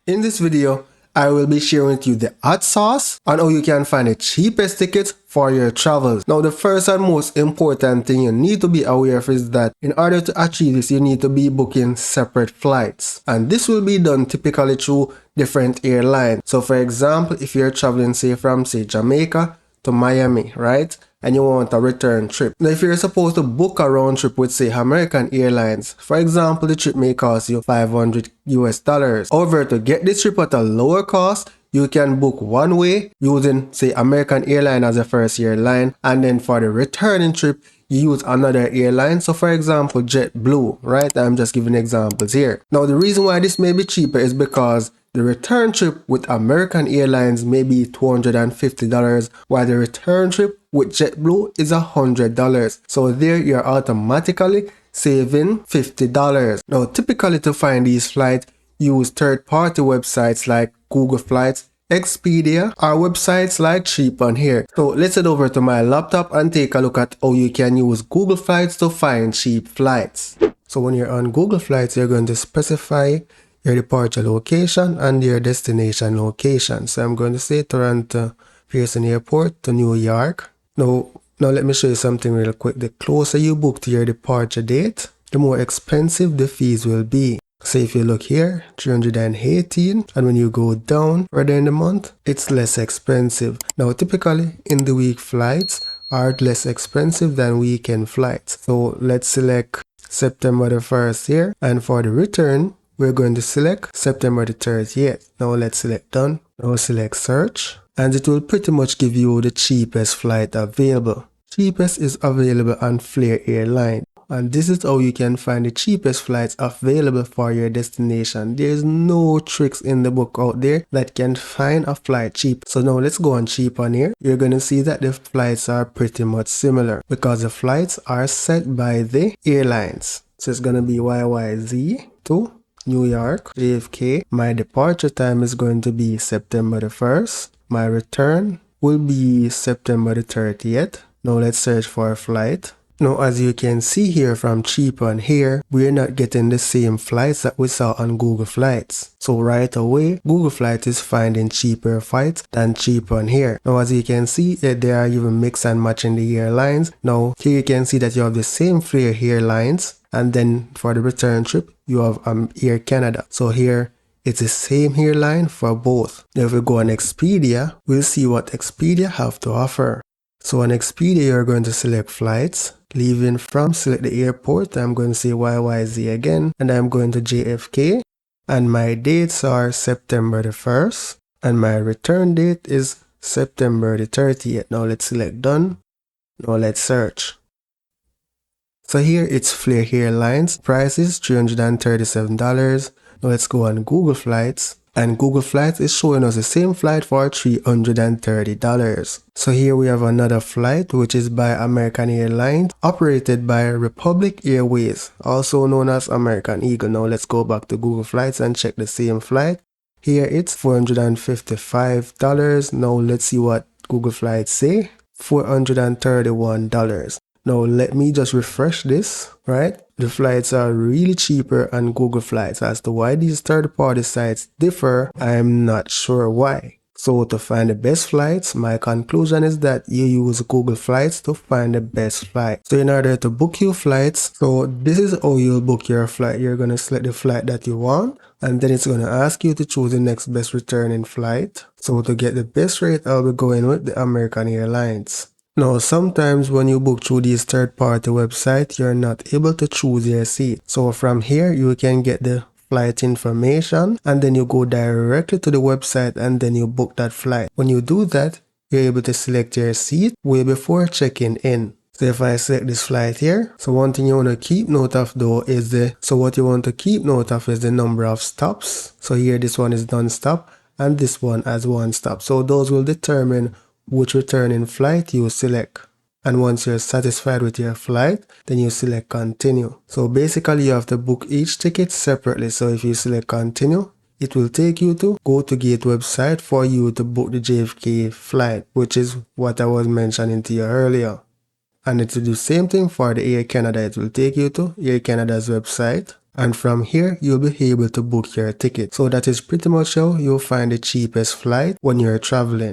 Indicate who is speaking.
Speaker 1: In this video, I will be sharing with you the hot sauce on how you can find the cheapest tickets for your travels. Now, the first and most important thing you need to be aware of is that in order to achieve this, you need to be booking separate flights. And this will be done typically through different airlines. So for example, if you're traveling say from Jamaica to Miami, right? And you want a return trip. Now, if you're supposed to book a round trip with say American Airlines, for example, the trip may cost you $500 US. However, to get this trip at a lower cost, you can book one way using say American Airlines as a first airline, and then for the returning trip, you use another airline. So for example, JetBlue, right? I'm just giving examples here. Now, the reason why this may be cheaper is because the return trip with American Airlines may be $250, while the return trip with JetBlue is $100. So there you're automatically saving $50. Now, typically to find these flights, use third-party websites like Google Flights, Expedia, or websites like Cheap on Here. So let's head over to my laptop and take a look at how you can use Google Flights to find cheap flights. So when you're on Google Flights, you're going to specify your departure location and your destination location. So I'm going to say Toronto Pearson Airport to New York. Now let me show you something real quick. The closer you book to your departure date, the more expensive the fees will be. So if you look here, 318, and when you go down further in the month, it's less expensive. Now typically in the week flights are less expensive than weekend flights. So let's select September the 1st here, and for the return, we're going to select September the 30th. Now let's select done. Now select search, and it will pretty much give you the cheapest flight available. Cheapest is available on Flair Airline. And this is how you can find the cheapest flights available for your destination. There's no tricks in the book out there that can find a flight cheap. So now let's go on Cheap on Here. You're going to see that the flights are pretty much similar because the flights are set by the airlines. So it's going to be YYZ to New York, JFK. My departure time is going to be September the 1st. My return will be September the 30th. Now let's search for a flight. Now, as you can see here from Cheap on Here, we're not getting the same flights that we saw on Google Flights. So right away, Google Flights is finding cheaper flights than Cheap on Here. Now, as you can see, they are even mix and matching the airlines. Now, here you can see that you have the same Flair Airlines, and then for the return trip, you have Air Canada. So here, it's the same airline for both. Now, if we go on Expedia, we'll see what Expedia have to offer. So on Expedia, you're going to select flights. Leaving from, select the airport. I'm going to say YYZ again, and I'm going to JFK. And my dates are September the 1st, and my return date is September the 30th. Now let's select done. Now let's search. So here it's Flair Airlines. Price is $337. Now let's go on Google Flights. And Google Flights is showing us the same flight for $330. So here we have another flight which is by American Airlines, operated by Republic Airways, also known as American Eagle. Now let's go back to Google Flights and check the same flight. Here it's $455. Now let's see what Google Flights say. $431. Now let me just refresh this, right? The flights are really cheaper on Google Flights. As to why these third-party sites differ, I'm not sure why. So to find the best flights, my conclusion is that you use Google Flights to find the best flight. So in order to book your flights, so this is how you'll book your flight. You're going to select the flight that you want, and then it's going to ask you to choose the next best returning flight. So to get the best rate, I'll be going with the American Airlines. Now, sometimes when you book through these third-party websites, you're not able to choose your seat. So from here, you can get the flight information, and then you go directly to the website and then you book that flight. When you do that, you're able to select your seat way before checking in. So if I select this flight here, so one thing you want to keep note of though is the number of stops. So here this one is non-stop and this one has one stop. So those will determine which returning flight you select. And once you're satisfied with your flight, then you select continue. So basically you have to book each ticket separately. So if you select continue, it will take you to GoToGate website for you to book the JFK flight, which is what I was mentioning to you earlier. And it will do the same thing for the Air Canada. It will take you to Air Canada's website. and from here you'll be able to book your ticket. So that is pretty much how you'll find the cheapest flight when you're traveling.